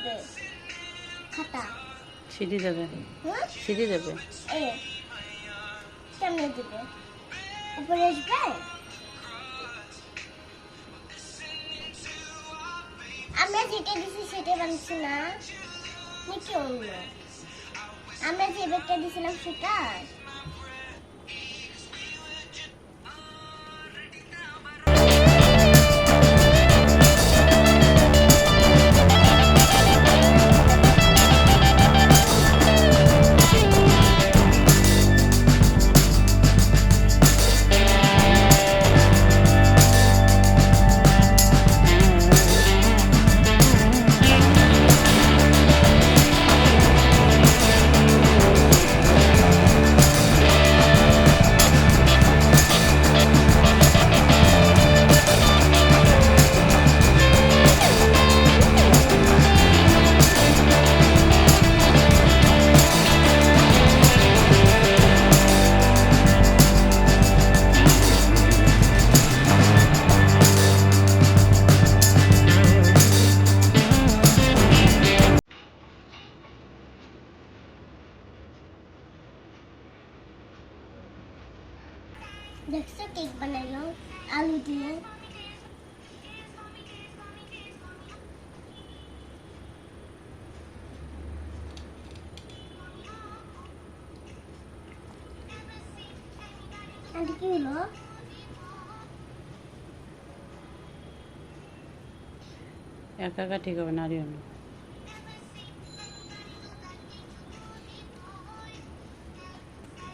দিবে খাতা সিঁড়ি যাবে সিঁড়ি যাবে কেমনে দিবে উপরে আসবে আমরা যেটা দিছি সেটা বানছি না নাকি অন্য আমরা যে ব্যাগটা দিছিলাম সেটা দেখছো কেক বানাইলো আলু দিয়ে আর কি হলো একা একা ঠিক হবে না, আরিও না।